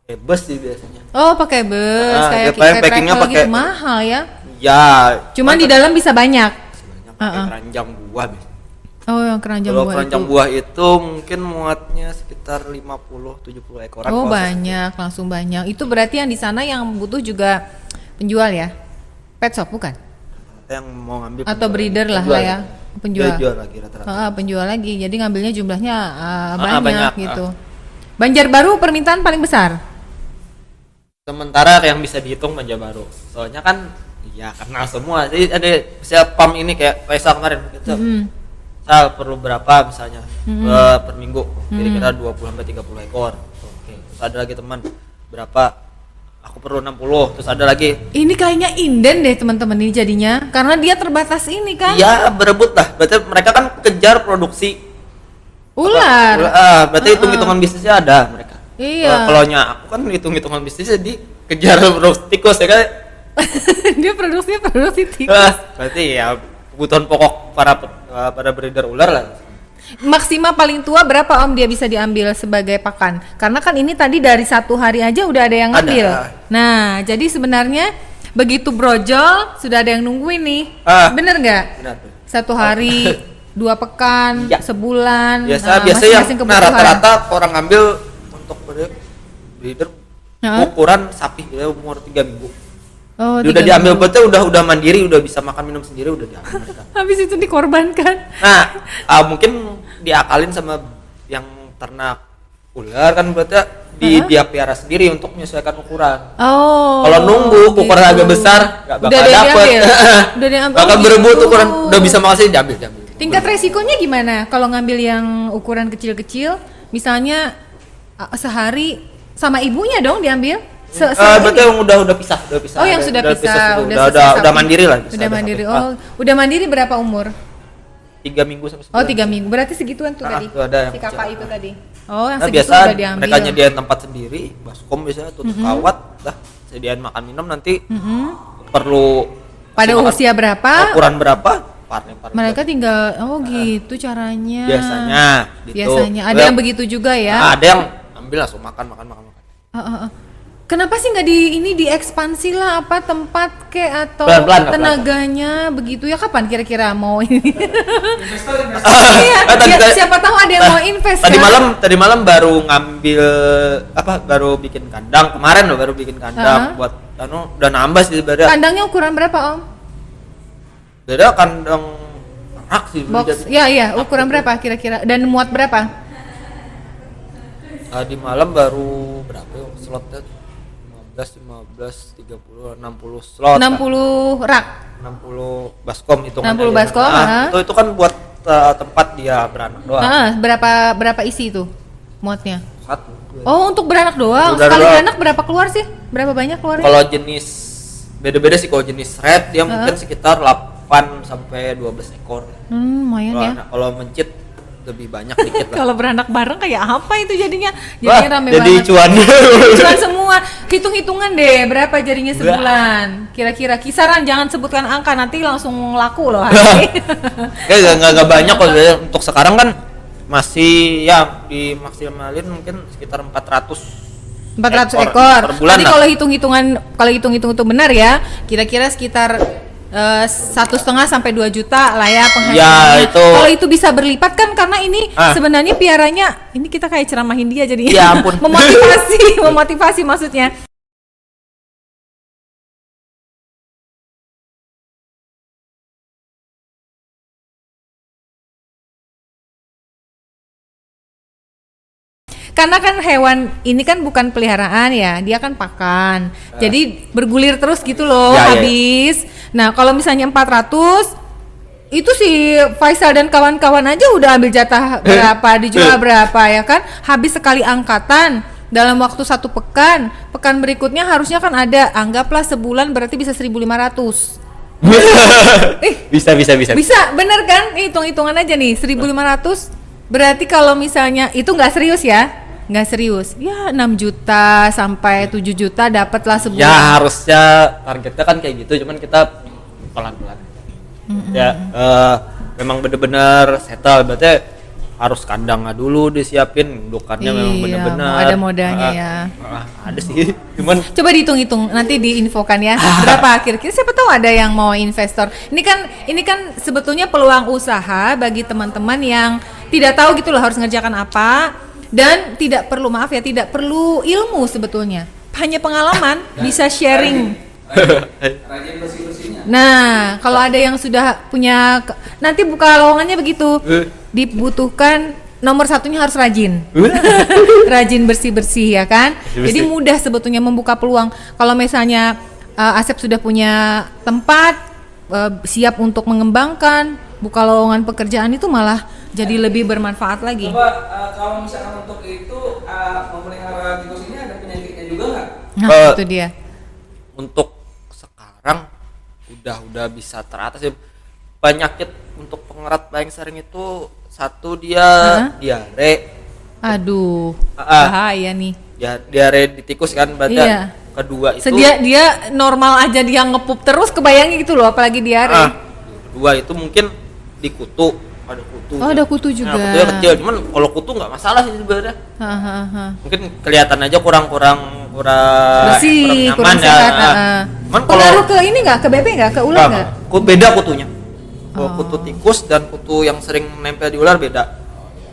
bus sih biasanya. Oh pakai bus dia kayak packingnya travel pakai- gitu mahal ya. Ya, Cuman di dalam bisa banyak. banyak pakai keranjang buah biasanya. Oh yang keranjang Kalau buah keranjang itu. buah itu mungkin muatnya sekitar 50-70 ekoran. Oh kalau banyak, langsung banyak. Itu berarti yang di sana yang butuh juga penjual ya? Pet shop bukan? rata-rata yang mau ngambil Atau penjual. breeder lah Penjual. ya, penjual. Penjual lagi rata-rata. Penjual lagi. Jadi ngambilnya jumlahnya banyak, banyak, gitu. Banjarbaru permintaan paling besar. Sementara yang bisa dihitung Banjarbaru. Soalnya kan ya kenal semua. Jadi ada siapa ini kayak Faisal kemarin gitu. Sal perlu berapa misalnya per minggu kira-kira 20 sampai 30 ekor. Oke. Terus ada lagi teman berapa? Aku perlu 60. Terus ada lagi Ini kayaknya inden deh teman-teman ini jadinya, karena dia terbatas ini kan. ya berebut lah. Berarti mereka kan kejar produksi Ular. berarti hitung-hitungan bisnisnya ada mereka. Iya. Kalau aku kan hitung-hitungan bisnisnya dikejar produksi tikus ya kan. Dia produksinya produksi tikus. Berarti ya kebutuhan pokok para breeder ular lah. Maksimal paling tua berapa Om dia bisa diambil sebagai pakan? Karena kan ini tadi dari 1 hari aja udah ada yang ngambil. Ada. Nah, jadi sebenarnya begitu brojol sudah ada yang nungguin nih. Bener nggak? Benar tuh. 1 hari, 2 pekan, Iya. sebulan. Biasa nah, biasa yang masing-masing kebutuhan. rata-rata orang ngambil untuk breeder Heeh. ukuran sapi ya umur 3 minggu. Oh, Dia udah 3 diambil minggu. berarti udah mandiri, udah bisa makan minum sendiri, udah diambil mereka. Habis itu dikorbankan. Nah, mungkin diakalin sama yang ternak ular kan berarti dia piara sendiri untuk menyesuaikan ukuran. Oh. Kalau nunggu ukuran gitu. agak besar nggak bakal Udah ada yang dapet. diambil? Udah diambil. Bakal Oh, berebut gitu. ukuran udah bisa makan sih diambil. Tingkat resikonya gimana kalau ngambil yang ukuran kecil-kecil? Misalnya sehari sama ibunya dong diambil? Berarti yang udah pisah. Oh yang sudah pisah, udah sapi. mandiri lah. bisa Udah ada mandiri. sapi. Oh, udah mandiri berapa umur? 3 minggu sampai sebulan. Oh 3 minggu. Berarti segituan tuh tadi. Itu ada yang Si kakak kecil. itu tadi. Oh yang Nah, segitu biasa udah diambil. mereka nyediain tempat sendiri, baskom biasanya tutup kawat, dah sediain makan minum nanti perlu Pada kasih makan usia berapa? ukuran berapa? Parne. Mereka tinggal gitu caranya. Biasanya gitu. Biasanya. Ada yang begitu juga ya? Ada yang ambil langsung makan. Kenapa sih nggak diekspansi lah apa tempat atau Pelan-pelan, tenaganya begitu ya kapan kira-kira mau ini? Investor. Iya, Tadi- siapa tahu ada yang mau invest Tadi kan? malam baru ngambil baru bikin kandang kemarin loh baru bikin kandang buat udah nambah sih sebenarnya. Kandangnya ukuran berapa Om? Beda kandang rak sih. Box, iya ukuran berapa kira-kira dan muat berapa? Tadi malam baru berapa ya slotnya? 15, 30, 60 slot. 60 rak. 60 baskom hitungan. 60 baskom, itu kan buat tempat dia beranak doang. Berapa isi itu muatnya? Satu. Oh, untuk beranak doang. Beranak Sekali doang. beranak berapa keluar sih? Berapa banyak keluarnya? Kalau jenis beda-beda sih kalau jenis red dia mungkin sekitar 8 sampai 12 ekor. Lumayan Kalau ya. kalau mencit lebih banyak dikit lah. Kalau beranak bareng kayak apa itu jadinya? Jadinya rame jadi banget. cuan. Cuan semua. Hitung-hitungan deh berapa jadinya sebulan. Kira-kira kisaran, jangan sebutkan angka nanti langsung laku loh hari. Nggak banyak kok sebenarnya. Untuk sekarang kan masih ya dimaksimalin mungkin sekitar 400 400 ekor ekor. per bulan Tadi lah. kalau hitung-hitung itu benar ya, kira-kira sekitar 1,5 sampai 2 juta lah ya penghasilannya. Ya, itu. Kalau itu bisa berlipat kan, karena ini Ah. sebenarnya piaranya, ini kita kayak ceramahin dia jadi. Ya ampun. memotivasi maksudnya. Karena kan hewan ini kan bukan peliharaan ya, dia kan pakan. Jadi bergulir terus gitu loh, Ya, ya. habis. Nah, kalau misalnya 400 itu si Faisal dan kawan-kawan aja udah ambil jatah berapa, dijual berapa ya kan? Habis sekali angkatan dalam waktu 1 pekan. Pekan berikutnya harusnya kan ada, anggaplah sebulan berarti bisa 1.500. Bisa. Bisa, bener kan? Hitung-hitungan aja nih, 1.500 berarti kalau misalnya itu nggak serius ya? Nggak serius, ya 6 juta sampai 7 juta dapatlah sebulan. Ya harusnya targetnya kan kayak gitu, cuman kita pelan-pelan. Ya memang bener-bener settle, berarti harus kandangnya dulu disiapin, indukannya memang Iya, bener-bener. ada modalnya ya. Ada sih, cuman Coba dihitung-hitung, nanti diinfokan ya berapa kira-kira. Siapa tahu ada yang mau investor. Ini kan sebetulnya peluang usaha bagi teman-teman yang tidak tahu gitu loh harus ngerjakan apa, dan tidak perlu tidak perlu ilmu sebetulnya, hanya pengalaman bisa sharing. Rajin bersih-bersihnya. Nah, kalau ada yang sudah punya, nanti buka lowongannya begitu, dibutuhkan nomor satunya harus rajin. Rajin bersih-bersih ya kan. Bersih-bersih. Jadi mudah sebetulnya membuka peluang. Kalau misalnya Asep sudah punya tempat, siap untuk mengembangkan, buka lowongan pekerjaan itu malah jadi lebih bermanfaat lagi. Coba kalau misalkan untuk itu memelihara tikus ini ada penyakitnya juga nggak? Nah, Eh, itu dia. untuk sekarang udah bisa teratas ya. Penyakit untuk pengerat paling sering itu satu dia diare. Aduh, Ah. bahaya nih. Ya diare di tikus kan, berarti Iya. kedua itu Dia normal aja dia ngepup terus, kebayangnya gitu loh, apalagi diare. kedua itu mungkin di kutu, ada kutu. Oh, ada kutu juga. Nah, kutunya kecil, cuman kalau kutu nggak masalah sih sebenarnya. Hahaha. Mungkin kelihatan aja kurang Bersih, nyaman kurang ya. sehat. Cuman Pengaruh ke ini nggak, ke BP nggak, ke ular nggak? beda kutunya. Kalau Oh. kutu tikus dan kutu yang sering nempel di ular beda.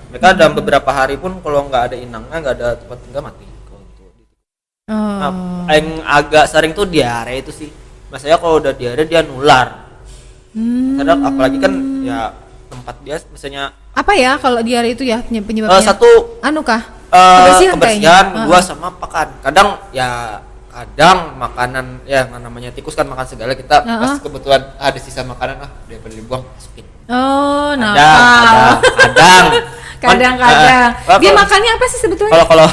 Mereka dalam beberapa hari pun kalau nggak ada inangnya, nggak ada tempat tinggal, mati. Kalau untuk di tikus. Nah, Oh. yang agak sering tuh diare itu sih. Maksudnya kalau udah diare dia nular. Karena apalagi kan ya tempat biasa, misalnya Apa ya kalau diare itu ya penyebabnya? satu Anu kah? kebersihan, kayaknya. dua sama pakan. Kadang makanan ya namanya tikus kan makan segala, kita pas kebetulan ada sisa makanan daripada dibuang masukin. Oh, nah. Kadang. Dia makannya apa sih sebetulnya? Kalau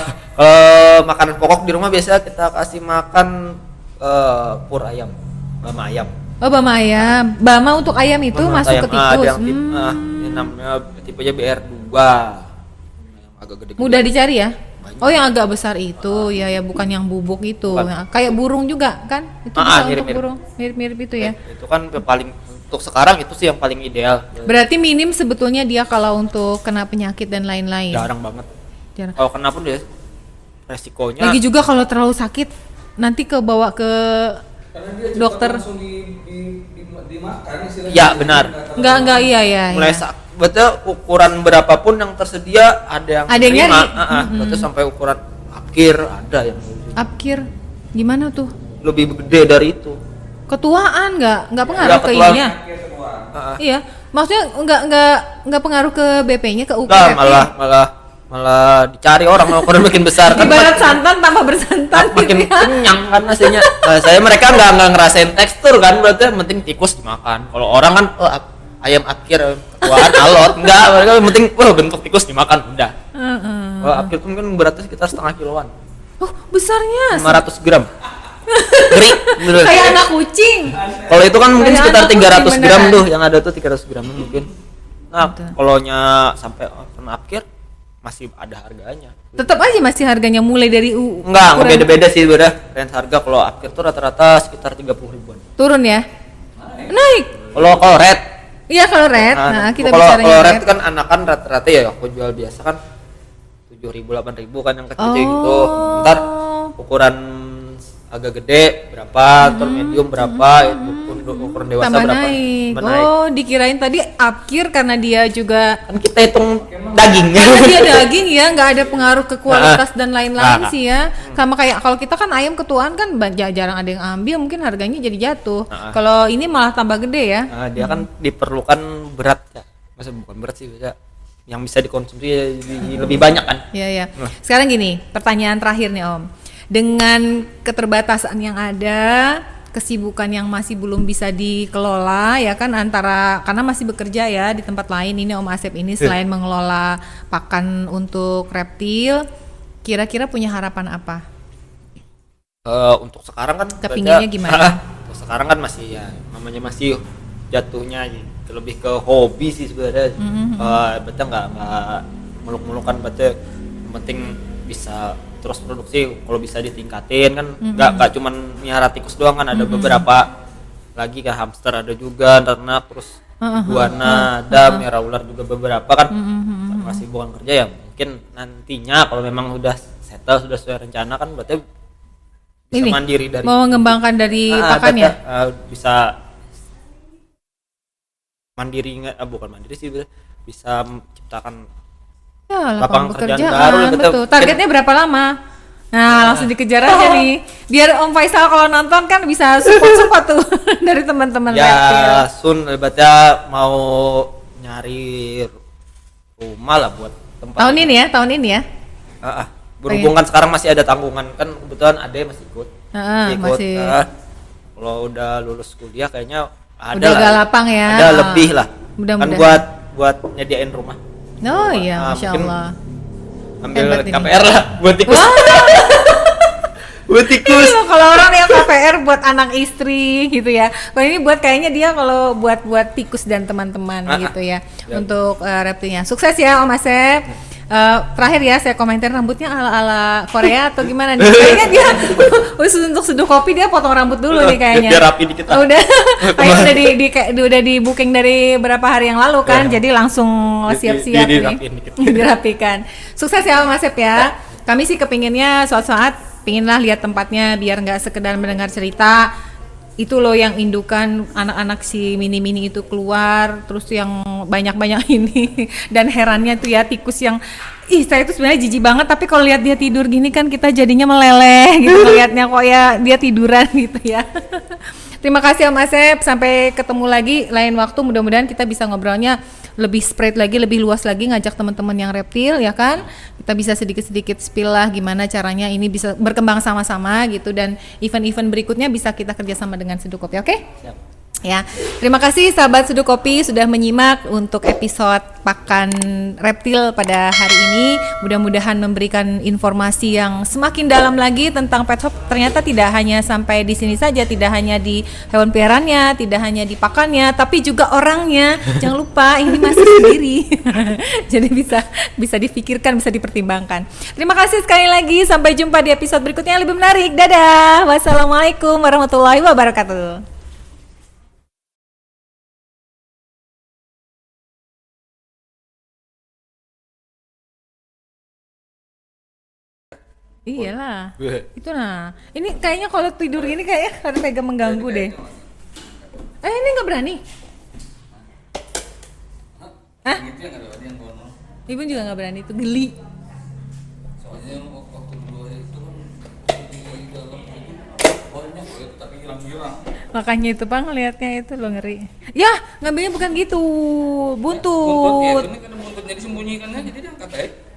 makanan pokok di rumah biasa kita kasih makan pur ayam, bama ayam. Oh, bama ayam. Bama untuk ayam itu Bama masuk ayam. ke tikus. Ada yang ini namanya tipenya BR2. Yang agak gede. Mudah dicari ya? Banyak. Oh, yang agak besar itu ya bukan yang bubuk itu. Bukan. Nah, kayak burung juga kan? Itu bisa untuk mirip-mirip. burung. Mirip-mirip itu ya. Itu kan paling untuk sekarang itu sih yang paling ideal. Berarti minim sebetulnya dia kalau untuk kena penyakit dan lain-lain. Jarang banget. Jarang. Kalau kena pun dia resikonya Lagi juga kalau terlalu sakit nanti kebawa ke Karena dia juga dokter. langsung dimakan istilahnya. Ya, benar. Enggak iya. mulai betul ukuran berapapun yang tersedia ada yang Ada yang terima. nyari. Betul sampai ukuran apkir ada yang Apkir gimana tuh? lebih gede dari itu. Ketuaan nggak pengaruh Ya, ke ketuaan. ininya? Iya, maksudnya nggak pengaruh ke BP-nya, ke Enggak, UKP. malah dicari orang kalau ukuran makin besar kan Ibarat santan tambah bersantan makin gitu ya. kenyang kan nasinya. Mereka nggak ngerasain tekstur kan, berarti yang penting tikus dimakan. Kalau orang kan ayam apkir ketuaan alot, enggak, mereka yang penting bentuk tikus dimakan udah. Kalau apkir itu mungkin beratnya sekitar setengah kiloan, Oh, besarnya 500 gram. Geri, bener. kayak anak kucing. Kalau itu kan mungkin Kayak sekitar anak kucing 300 gram beneran. tuh, yang ada tuh 300 gram mungkin. Nah, Betul. kalau sampai kena apkir masih ada harganya. Tetap aja masih harganya mulai dari Enggak ukuran- beda-beda sih beda. Range harga kalau apkir tuh rata-rata sekitar 30 ribuan. turun ya. Naik. Kalau red, Iya kalau red. Nah, kita kalau bicaranya red red. kan anakan rata-rata ya aku jual biasa kan 7.000 8.000 kan yang kecil Oh. gitu. Ntar ukuran agak gede berapa, terus medium berapa, untuk ukuran dewasa Tambah berapa. naik. Tambah naik. Oh, dikirain tadi upkir karena dia juga Kan kita hitung daging. karena dia daging ya, nggak ada pengaruh ke kualitas dan lain-lain Nah. sih ya. Sama kayak kalau kita kan ayam ketuaan kan jarang ada yang ambil, mungkin harganya jadi jatuh. Kalau ini malah tambah gede ya. Nah, dia kan diperlukan berat ya. Masa bukan berat sih, bisa yang bisa dikonsumsi lebih banyak kan. Iya ya. Sekarang gini, pertanyaan terakhir nih Om. Dengan keterbatasan yang ada, kesibukan yang masih belum bisa dikelola ya kan, antara karena masih bekerja ya di tempat lain, ini Om Asep ini selain mengelola pakan untuk reptil, kira-kira punya harapan apa? Untuk sekarang kan Kepinginnya gimana? Untuk sekarang kan masih ya namanya masih jatuhnya lebih ke hobi sih sebenarnya. Baca nggak muluk-mulukan, baca yang penting bisa terus produksi, kalau bisa ditingkatin kan, nggak cuman miara tikus doang kan, ada beberapa lagi kayak hamster ada juga, ternak, terus iguana ada, miara ular juga beberapa kan. Masih bukan kerja ya, mungkin nantinya kalau memang udah settle, sudah sesuai rencana kan, berarti bisa Ini mandiri dari mau mengembangkan dari pakannya. bisa mandiri, bukan mandiri sih, bisa menciptakan Ya, lapangan lapangan pekerjaan pekerjaan, baru, betul. betul. Targetnya berapa lama? Nah, langsung dikejar aja nih. Biar Om Faisal kalau nonton kan bisa support tuh dari teman-teman reptil. ya Sun baca mau nyari rumah lah buat tempat Tahun ini ya. berhubung kan sekarang masih ada tanggungan kan, kebetulan ade masih ikut. Masih. Kalau udah lulus kuliah kayaknya ada Udah lah, agak lapang ya. ada lebih lah kan, Mudah-mudahan. buat nyediain rumah. Oh iya, Masya mungkin Allah. ambil Hebat ini. KPR lah buat tikus. Buat tikus. Ini loh, kalau orang yang KPR buat anak istri gitu ya. Kalau ini buat kayaknya dia kalau buat tikus dan teman-teman gitu ya. Ya. Untuk reptilnya. Sukses ya Om Asep. Terakhir ya saya komentar, rambutnya ala Korea atau gimana nih? Kayaknya dia khusus untuk seduh kopi dia potong rambut dulu nih kayaknya. Biar rapi dikit lah. Udah, kayaknya udah di booking dari berapa hari yang lalu kan, jadi langsung siap-siap nih. Dirapiin dikit. Dirapikan. Sukses ya Om Asep ya. Kami sih kepinginnya suatu saat pinginlah lihat tempatnya, biar nggak sekedar mendengar cerita. Itu loh yang indukan anak-anak si mini-mini itu keluar, terus yang banyak-banyak ini. Dan herannya tuh ya tikus yang saya itu sebenarnya jijik banget, tapi kalau lihat dia tidur gini kan kita jadinya meleleh gitu melihatnya, kok ya dia tiduran gitu ya. Terima kasih Om Asep, sampai ketemu lagi lain waktu, mudah-mudahan kita bisa ngobrolnya lebih spread lagi, lebih luas lagi, ngajak teman-teman yang reptil ya kan. Kita bisa sedikit-sedikit spill lah gimana caranya ini bisa berkembang sama-sama gitu, dan event-event berikutnya bisa kita kerjasama dengan Seduh Kopi, oke? Siap. Ya, terima kasih sahabat Seduh Kopi sudah menyimak untuk episode pakan reptil pada hari ini. Mudah-mudahan memberikan informasi yang semakin dalam lagi tentang pet shop. Ternyata tidak hanya sampai di sini saja, tidak hanya di hewan peliharaannya, tidak hanya di pakannya, tapi juga orangnya. Jangan lupa ini masih sendiri. Jadi bisa difikirkan, bisa dipertimbangkan. Terima kasih sekali lagi, sampai jumpa di episode berikutnya yang lebih menarik. Dadah. Wassalamualaikum warahmatullahi wabarakatuh. Iyalah, itu nah. Ini kayaknya kalau tidur gini kayaknya harus pegang mengganggu deh. Ini nggak berani? Hah? Ibu juga nggak berani, itu geli. Soalnya waktu dua itu kan di dalam itu banyak tapi hilang-hilang. Makanya itu Bang, ngelihatnya itu lo ngeri. Ya, ngambilnya bukan gitu, Buntut ya, buntut. ini kan buntutnya disembunyikan aja, jadi diangkat aja.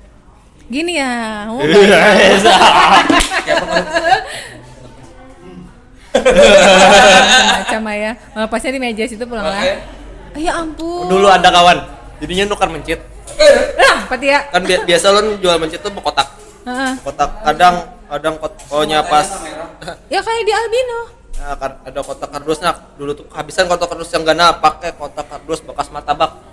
Gini ya. Oh, macam ya. Melepasnya di meja situ pulang lah. Ya ampun. Dulu ada kawan, jadinya nukar mencit. Nah, pati ya. Kan biasa lo jual mencit tuh kotak. Heeh. Kotak kadang kotaknya pas Ya kayak di albino. ada kotak kardus. Nah, dulu tuh kehabisan kotak kardus yang gana, pakai kotak kardus bekas martabak.